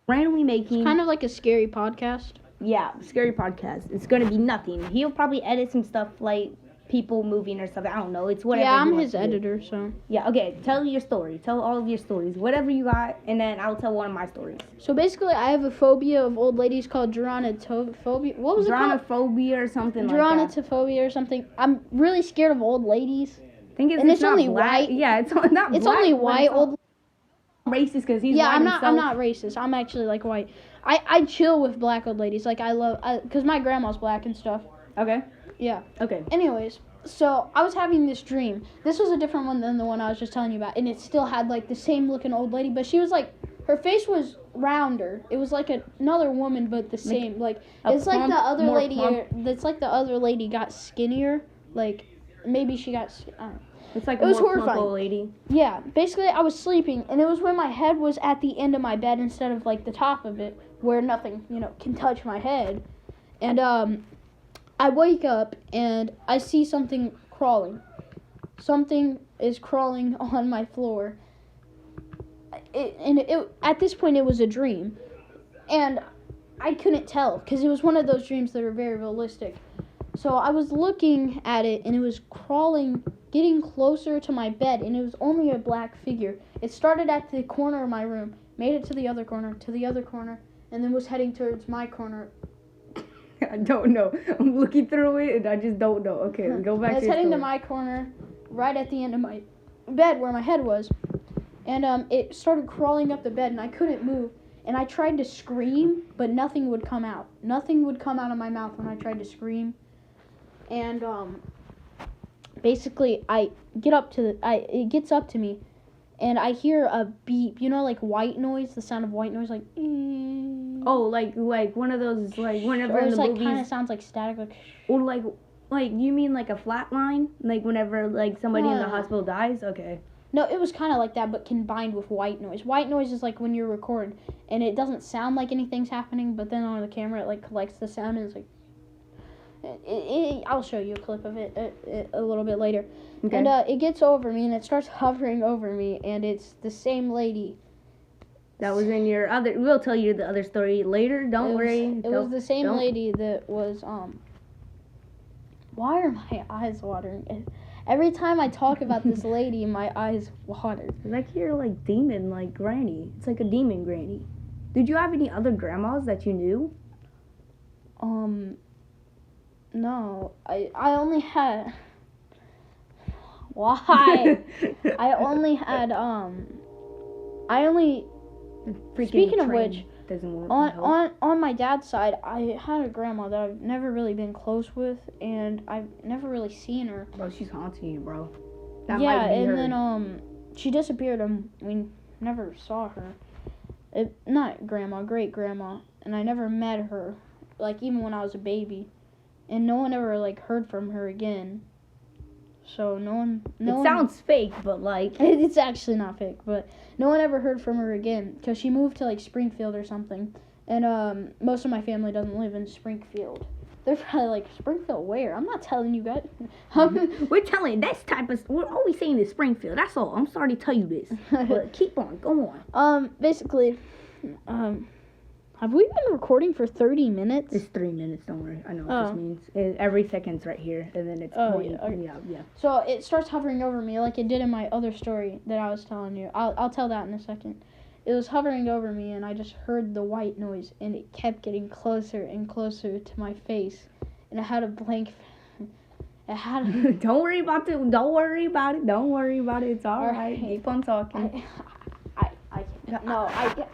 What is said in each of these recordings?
randomly making. It's kind of like a scary podcast. Yeah, scary podcast. It's gonna be nothing. He'll probably edit some stuff like people moving or something. I don't know. It's whatever. Yeah, I'm he wants his to do. editor, so. Yeah, okay. Tell your story. Tell all of your stories. Whatever you got, and then I'll tell one of my stories. So basically, I have a phobia of old ladies called gerontophobia. What was it called? Geronophobia or something like that. Gerontophobia or something. I'm really scared of old ladies. I think And it's not only black. white. Yeah, it's not It's black, only but white it's not old. racist because he's Yeah, white I'm himself. not racist. I'm actually like white. I chill with black old ladies. Like because my grandma's black and stuff. Okay. Yeah. Okay. Anyways, so I was having this dream. This was a different one than the one I was just telling you about, and it still had like the same looking old lady, but she was like, her face was rounder. It was like another woman, but the same. Like it's like the other lady. It's like the other lady got skinnier. Like maybe she got. It's like it was more horrifying. old lady. Yeah, basically I was sleeping, and it was when my head was at the end of my bed instead of like the top of it, where nothing can touch my head, and I wake up and I see something crawling. Something is crawling on my floor. At this point it was a dream, and I couldn't tell because it was one of those dreams that are very realistic. So I was looking at it, and it was crawling, getting closer to my bed, and it was only a black figure. It started at the corner of my room, made it to the other corner, and then was heading towards my corner. I don't know. I'm looking through it, and I just don't know. Okay, go back to your It's heading story. to my corner, right at the end of my bed where my head was. And it started crawling up the bed, and I couldn't move. And I tried to scream, but nothing would come out. Nothing would come out of my mouth when I tried to scream. And basically, it gets up to me, and I hear a beep. Like white noise, the sound of white noise, like. Oh, like one of those, like whenever in the like movies. Kind of sounds like static, like. Or like you mean like a flat line, like whenever like somebody in the hospital dies. Okay. No, it was kind of like that, but combined with white noise. White noise is like when you record, and it doesn't sound like anything's happening, but then on the camera it like collects the sound, and it's like. I'll show you a clip of it a little bit later. Okay. And it gets over me, and it starts hovering over me, and it's the same lady. That was in your other. We'll tell you the other story later. Don't worry. It was the same lady that was Why are my eyes watering? Every time I talk about this lady, my eyes water. It's like you're like demon, like granny. It's like a demon granny. Did you have any other grandmas that you knew? No, I only had. Why? I only had Speaking of which, on my dad's side, I had a grandma that I've never really been close with, and I've never really seen her. Bro, she's haunting you, bro. That might be her. Then she disappeared, and we never saw her. Not grandma, great grandma, and I never met her, like even when I was a baby. And no one ever, like, heard from her again. So, It sounds fake, but, like. It's actually not fake, but no one ever heard from her again. Because she moved to, like, Springfield or something. And, most of my family doesn't live in Springfield. They're probably like, Springfield where? I'm not telling you guys. We're telling this type of. We're always saying is Springfield. That's all. I'm sorry to tell you this. But keep on. Go on. Basically, have we been recording for 30 minutes? It's 3 minutes, don't worry. I know what this means. Every second's right here, and then it's pointing. Yeah, okay. Yeah. So it starts hovering over me like it did in my other story that I was telling you. I'll tell that in a second. It was hovering over me, and I just heard the white noise, and it kept getting closer and closer to my face, and it had a blank. Don't worry about it. Don't worry about it. It's all right. Keep on talking.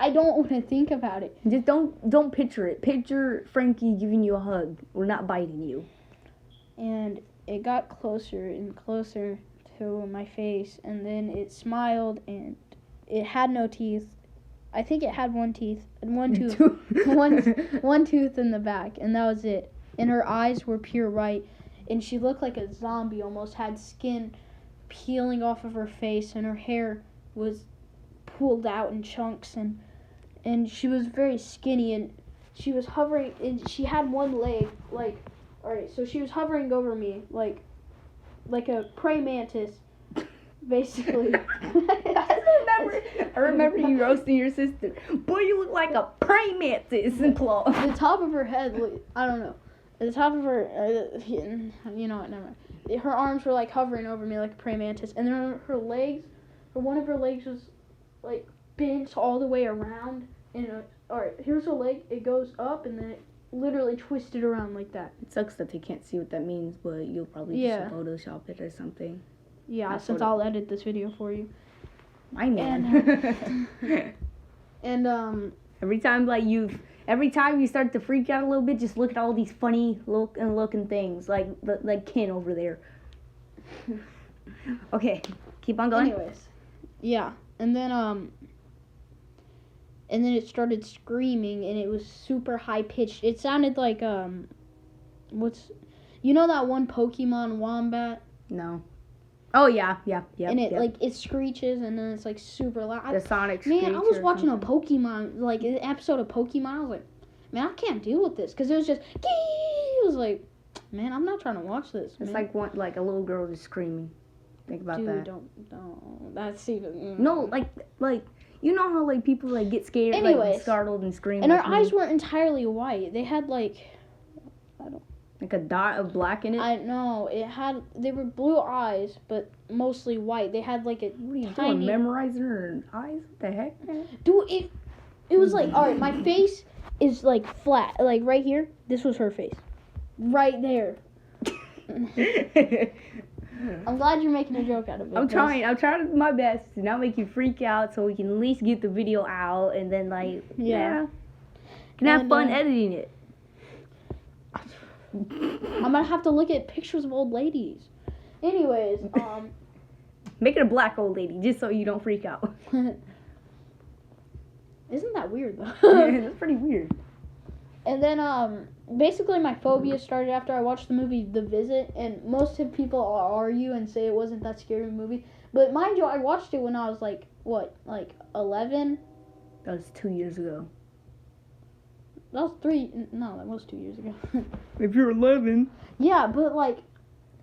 I don't want to think about it. Just don't picture it. Picture Frankie giving you a hug. We're not biting you. And it got closer and closer to my face, and then it smiled, and it had no teeth. I think it had one tooth, one tooth in the back, and that was it. And her eyes were pure white, and she looked like a zombie, almost had skin peeling off of her face, and her hair was pulled out in chunks, and she was very skinny, and she was hovering, and she had one leg, like, alright, so she was hovering over me, like a praying mantis, basically. I remember I remember you roasting your sister. Boy, you look like a praying mantis in clothes. The top of her head, I don't know. The top of her, you know what? Never mind. Her arms were like hovering over me like a praying mantis, and then her legs, or one of her legs was like bent all the way around. And all right, here's her leg. It goes up, and then it literally twisted around like that. It sucks that they can't see what that means, but you'll probably just Photoshop it or something. Yeah, since I'll edit this video for you. I know. And every time you start to freak out a little bit, just look at all these funny looking things, like Ken over there. Okay, keep on going. Anyways, yeah, and then it started screaming, and it was super high pitched. It sounded like you know that one Pokemon Wombat? No. Oh yeah. And it like it screeches, and then it's like super loud. The Sonic screech. Man, I was watching a Pokemon, like an episode of Pokemon. I was like, man, I can't deal with this, because it was just, it was like, man, I'm not trying to watch this. It's man. like a little girl just screaming. Think about that. Dude, don't. That's even. No, like you know how like people like get scared, Anyways, like startled and scream. And her eyes weren't entirely white. They had like a dot of black in it. I know they were blue eyes, but mostly white. They had like a what are you tiny doing, memorizing her eyes? What the heck, man? Dude, it was like, all right, my face is like flat, like right here. This was her face, right there. I'm glad you're making a joke out of it. I'm trying my best to not make you freak out, so we can at least get the video out, and then like can have fun editing it. I'm gonna have to look at pictures of old ladies. Anyways, make it a black old lady just so you don't freak out. Isn't that weird though? That's pretty weird. And then basically my phobia started after I watched the movie The Visit, and most of people argue and say it wasn't that scary of a movie. But mind you, I watched it when I was like 11? That was 2 years ago. That was 2 years ago. If you're 11. Yeah, but like,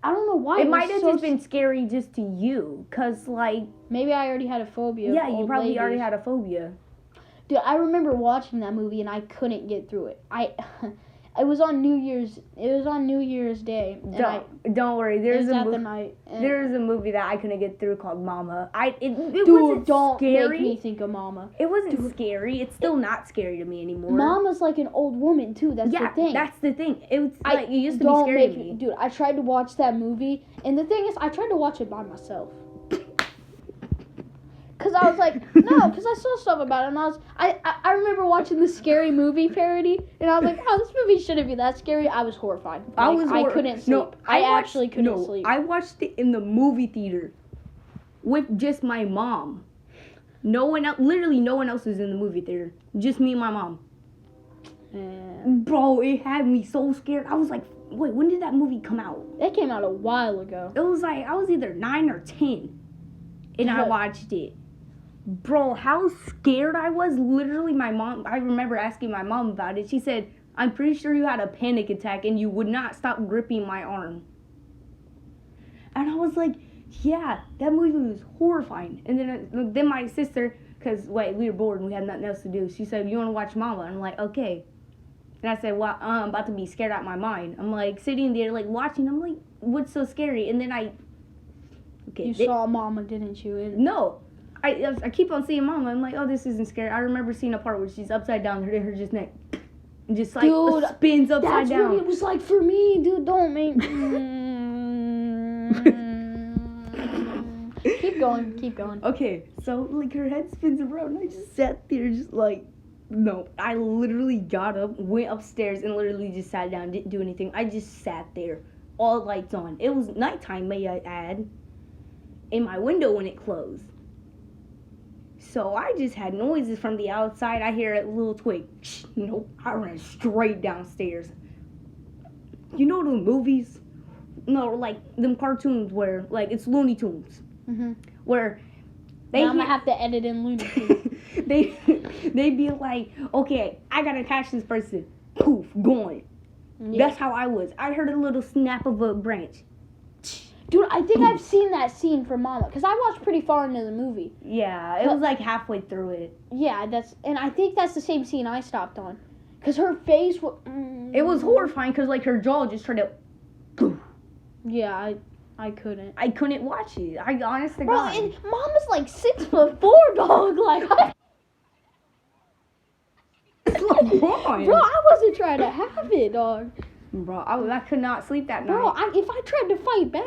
I don't know why. It might have just been scary just to you, cause like maybe I already had a phobia. Yeah, you probably already had a phobia. Dude, I remember watching that movie and I couldn't get through it. It was on New Year's Day. And don't worry. There's a movie that I couldn't get through called Mama. It wasn't don't scary. Make me think of Mama. It wasn't scary. It's still not scary to me anymore. Mama's like an old woman too. That's the thing. That's the thing. It was like it used to be scary to me. Dude, I tried to watch that movie, and the thing is, I tried to watch it by myself. Because I was like, no, because I saw stuff about it, and I remember watching the Scary Movie parody, and I was like, oh, this movie shouldn't be that scary. I was horrified. I couldn't sleep. No, I actually couldn't sleep. I watched it in the movie theater with just my mom. No one else, literally no one else was in the movie theater. Just me and my mom. Bro, it had me so scared. I was like, wait, when did that movie come out? It came out a while ago. It was like, I was either 9 or 10, and I watched it. Bro, how scared I was. Literally, my mom, I remember asking my mom about it. She said, I'm pretty sure you had a panic attack and you would not stop gripping my arm. And I was like, yeah, that movie was horrifying. And then my sister, because, we were bored and we had nothing else to do, she said, you want to watch Mama? And I'm like, okay. And I said, well, I'm about to be scared out of my mind. I'm like sitting there, like watching. I'm like, what's so scary? And then You saw Mama, didn't you? No. I keep on seeing Mama. I'm like, oh, this isn't scary. I remember seeing a part where she's upside down, her just neck, just like spins upside down. That's what it was like for me, dude. Don't make. Keep going. Okay, so like her head spins around, and I just sat there, just like, no. I literally got up, went upstairs, and literally just sat down, didn't do anything. I just sat there, all lights on. It was nighttime, may I add, and my window wouldn't close. So I just had noises from the outside. I hear a little twig. Nope. I ran straight downstairs. You know the movies? No, like them cartoons where, like, it's Looney Tunes. Mm-hmm. Where I'm going to have to edit in Looney Tunes. They'd be like, okay, I got to catch this person. Poof, gone. Yeah. That's how I was. I heard a little snap of a branch. Dude, I think I've seen that scene from Mama, because I watched pretty far into the movie. Yeah, it was like halfway through it. Yeah, and I think that's the same scene I stopped on. Because her face was... It was horrifying because, like, her jaw just started... Yeah, I couldn't. I couldn't watch it. I honestly Bro, God. and Mama's like 6'4", dog. Like, bro, I wasn't trying to have it, dog. Bro, I could not sleep that night. Bro, if I tried to fight back,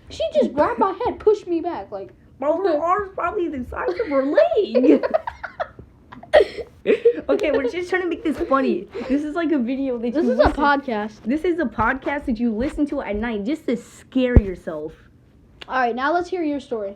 she just grabbed my head, pushed me back, like... Bro, her arm's probably the size of her leg. Okay, we're just trying to make this funny. This is like a video that This you is listen. a podcast. This is a podcast that you listen to at night just to scare yourself. All right, now let's hear your story.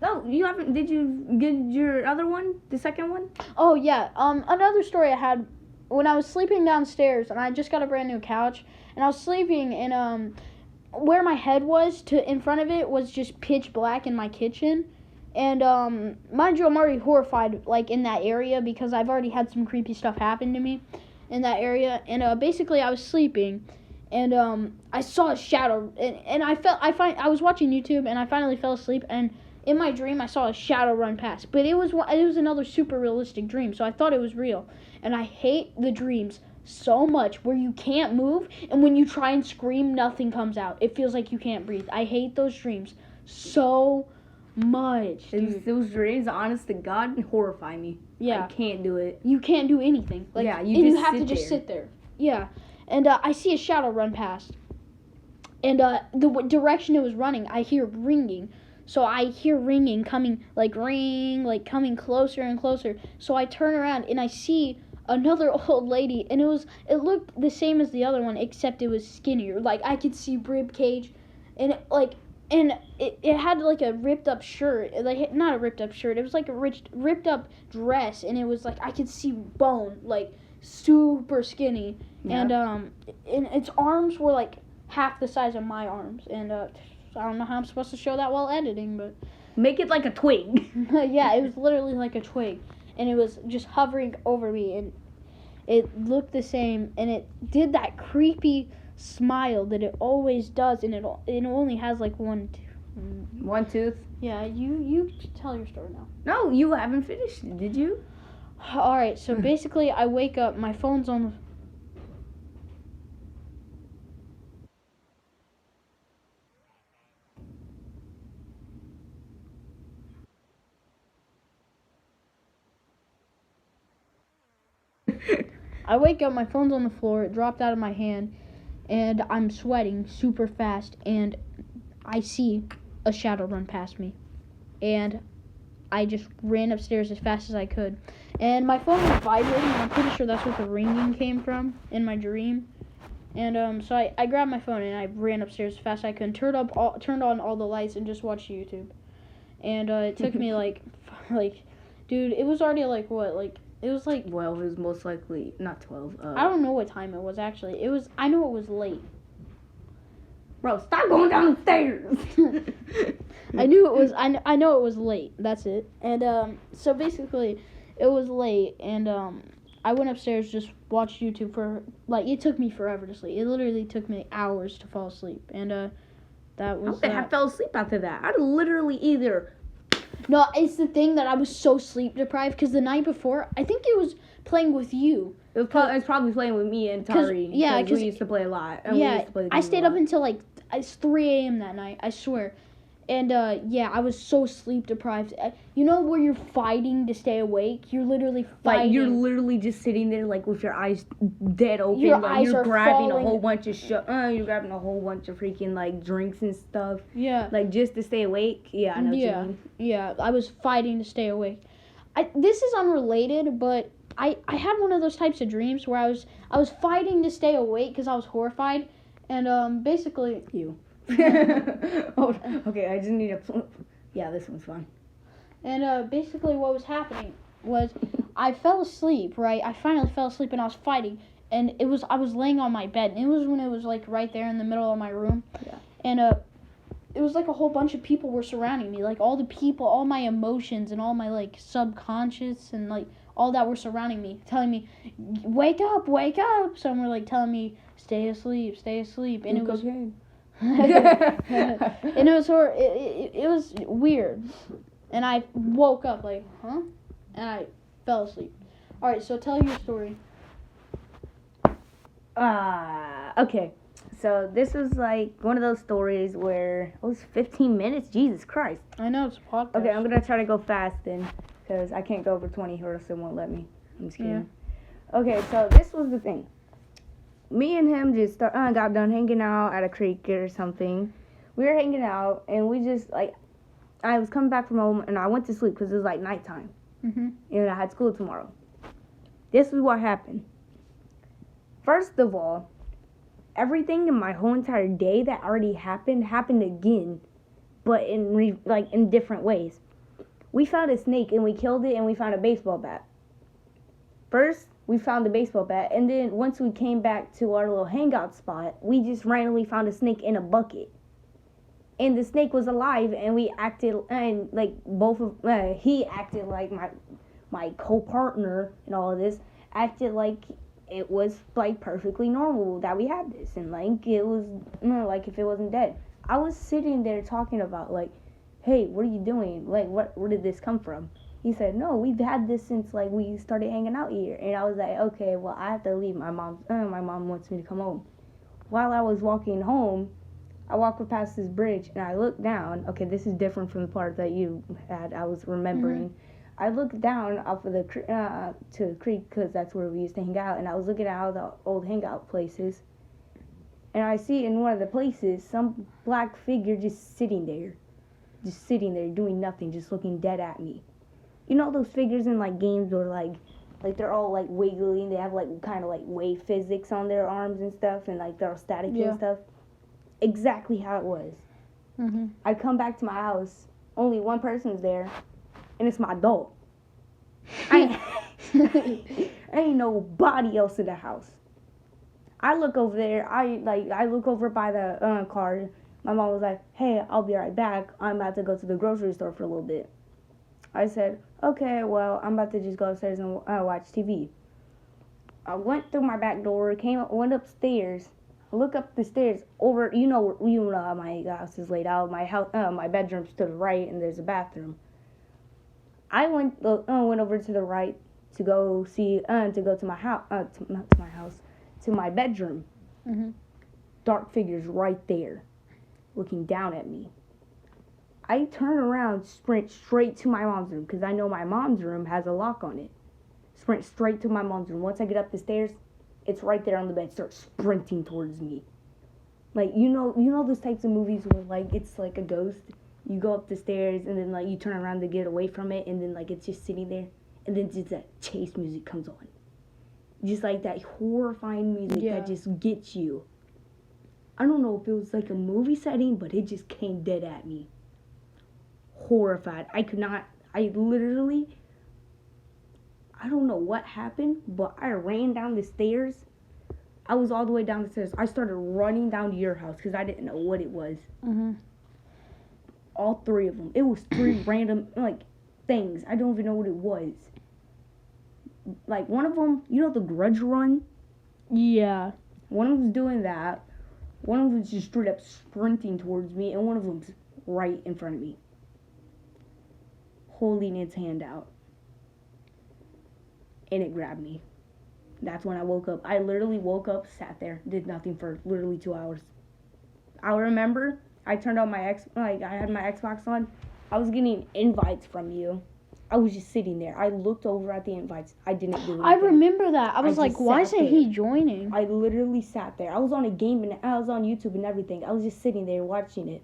No, you haven't. Did you get your other one? The second one? Oh, yeah. Another story I had when I was sleeping downstairs, and I just got a brand new couch, and I was sleeping, and where my head was, in front of it was just pitch black in my kitchen. And mind you, I'm already horrified, like, in that area, because I've already had some creepy stuff happen to me in that area. And basically, I was sleeping, and I saw a shadow, and I was watching YouTube, and I finally fell asleep, and in my dream, I saw a shadow run past. But it was another super realistic dream, so I thought it was real. And I hate the dreams so much where you can't move, and when you try and scream, nothing comes out. It feels like you can't breathe. I hate those dreams so much, dude. Those dreams, honest to God, horrify me. Yeah. I can't do it. You can't do anything. Like, yeah, you have to just sit there. Yeah. And I see a shadow run past. And the direction it was running, I hear ringing. So I hear ringing coming, like ring, like coming closer and closer. So I turn around and I see another old lady, and it looked the same as the other one, except it was skinnier. Like, I could see rib cage, and it had like a ripped up shirt, like not a ripped up shirt. It was like a ripped up dress, and it was like I could see bone, like super skinny, and its arms were like half the size of my arms, and I don't know how I'm supposed to show that while editing, but make it like a twig. yeah, it was literally like a twig, and it was just hovering over me, and it looked the same, and it did that creepy smile that it always does, and it only has like one tooth. Yeah, you tell your story now. No, you haven't finished it, did you? All right, so basically I wake up, my phone's on I wake up, my phone's on the floor, it dropped out of my hand, and I'm sweating super fast, and I see a shadow run past me. And I just ran upstairs as fast as I could. And my phone was vibrating, and I'm pretty sure that's what the ringing came from in my dream. And so I grabbed my phone, and I ran upstairs as fast as I could, and turned on all the lights, and just watched YouTube. And it took me, dude, it was already, it was like... Well, it was most likely not 12. I don't know what time it was, actually. I know it was late. Bro, stop going down the stairs. I knew it was... I know it was late. That's it. And, so basically, it was late, and, I went upstairs, just watched YouTube for... it took me forever to sleep. It literally took me hours to fall asleep. And, that was... I fell asleep after that. I'd literally either... No, it's the thing that I was so sleep deprived, because the night before, I think it was playing with you. It was probably playing with me and Tari. Yeah, because we used to play a lot. And yeah, we used to play I stayed up until it's 3 a.m. that night, I swear. And yeah, I was so sleep deprived. You know where you're fighting to stay awake? You're literally fighting. Like, you're literally just sitting there, like, with your eyes dead open. Your like, eyes you're are grabbing falling. a whole bunch of you're grabbing a whole bunch of freaking, like, drinks and stuff. Yeah. Like, just to stay awake. Yeah, I know what you mean. Yeah, I was fighting to stay awake. This is unrelated, but I had one of those types of dreams where I was fighting to stay awake because I was horrified, and basically... You. Oh, okay, I just need to... Yeah, this one's fun. And basically what was happening was I fell asleep, right? I finally fell asleep, and I was fighting, and I was laying on my bed, and it was when it was like right there in the middle of my room. Yeah. And it was like a whole bunch of people were surrounding me, like all the people, all my emotions and all my like subconscious and like all that were surrounding me, telling me, wake up. Some were like telling me, stay asleep. And it was... And it was it was weird. And I woke up like, huh? And I fell asleep. All right, so tell your story. Okay. So this was like one of those stories where it was 15 minutes. Jesus Christ. I know it's a podcast. Okay, I'm gonna try to go fast then, because I can't go over 20 or else it won't let me. I'm just kidding. Yeah. Okay, so this was the thing. Me and him just got done hanging out at a creek or something. We were hanging out, and we just, like, I was coming back from home, and I went to sleep because it was, like, nighttime. Mm-hmm. And I had school tomorrow. This is what happened. First of all, everything in my whole entire day that already happened again, but in different ways. We found a snake, and we killed it, and we found a baseball bat. First, we found the baseball bat, and then once we came back to our little hangout spot, we just randomly found a snake in a bucket. And the snake was alive, and we acted, and like he acted like my co-partner and all of this, acted like it was like perfectly normal that we had this, and like it was like if it wasn't dead. I was sitting there talking about like, hey, what are you doing? Like, where did this come from? He said, no, we've had this since, like, we started hanging out here. And I was like, okay, well, I have to leave. My mom wants me to come home. While I was walking home, I walked past this bridge, and I looked down. Okay, this is different from the part that you had. I was remembering. Mm-hmm. I looked down off of to the creek, because that's where we used to hang out. And I was looking at all the old hangout places. And I see in one of the places some black figure just sitting there. Just sitting there doing nothing, just looking dead at me. You know those figures in, like, games where, like they're all, like, wiggly, and they have, like, kind of, like, wave physics on their arms and stuff, and, like, they're all staticky and stuff? Exactly how it was. Mm-hmm. I come back to my house, only one person's there, and it's my dog. Ain't nobody else in the house. I look over there, I look over by the car. My mom was like, hey, I'll be right back. I'm about to go to the grocery store for a little bit. I said, okay, well, I'm about to just go upstairs and watch TV. I went through my back door, went upstairs, look up the stairs over, you know how my house is laid out. My bedroom's to the right, and there's a bathroom. I went over to the right to go to my house, to my bedroom. Mm-hmm. Dark figures right there, looking down at me. I turn around, sprint straight to my mom's room, because I know my mom's room has a lock on it. Sprint straight to my mom's room. Once I get up the stairs, it's right there on the bed. Start sprinting towards me. Like, you know those types of movies where, like, it's like a ghost? You go up the stairs, and then, like, you turn around to get away from it, and then, like, it's just sitting there, and then just that chase music comes on. Just, like, that horrifying music that just gets you. I don't know if it was, like, a movie setting, but it just came dead at me. Horrified. I don't know what happened, but I ran down the stairs. I was all the way down the stairs. I started running down to your house because I didn't know what it was. Mm-hmm. All three of them. It was three random, like, things. I don't even know what it was. Like, one of them, you know the Grudge Run? Yeah. One of them was doing that. One of them was just straight up sprinting towards me, and one of them's right in front of me, holding its hand out. And it grabbed me. That's when I woke up. I literally woke up, sat there, did nothing for literally 2 hours. I remember I turned on I had my Xbox on. I was getting invites from you. I was just sitting there. I looked over at the invites. I didn't do anything. I remember that. I was like, why isn't he joining? I literally sat there. I was on a game, and I was on YouTube and everything. I was just sitting there watching it.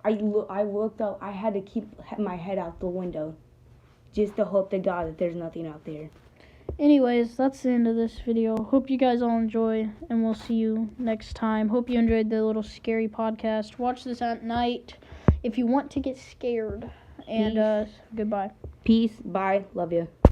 I looked up. I had to keep my head out the window just to hope to God that there's nothing out there. Anyways, that's the end of this video. Hope you guys all enjoy, and we'll see you next time. Hope you enjoyed the little scary podcast. Watch this at night if you want to get scared. And goodbye. Peace. Bye. Love you.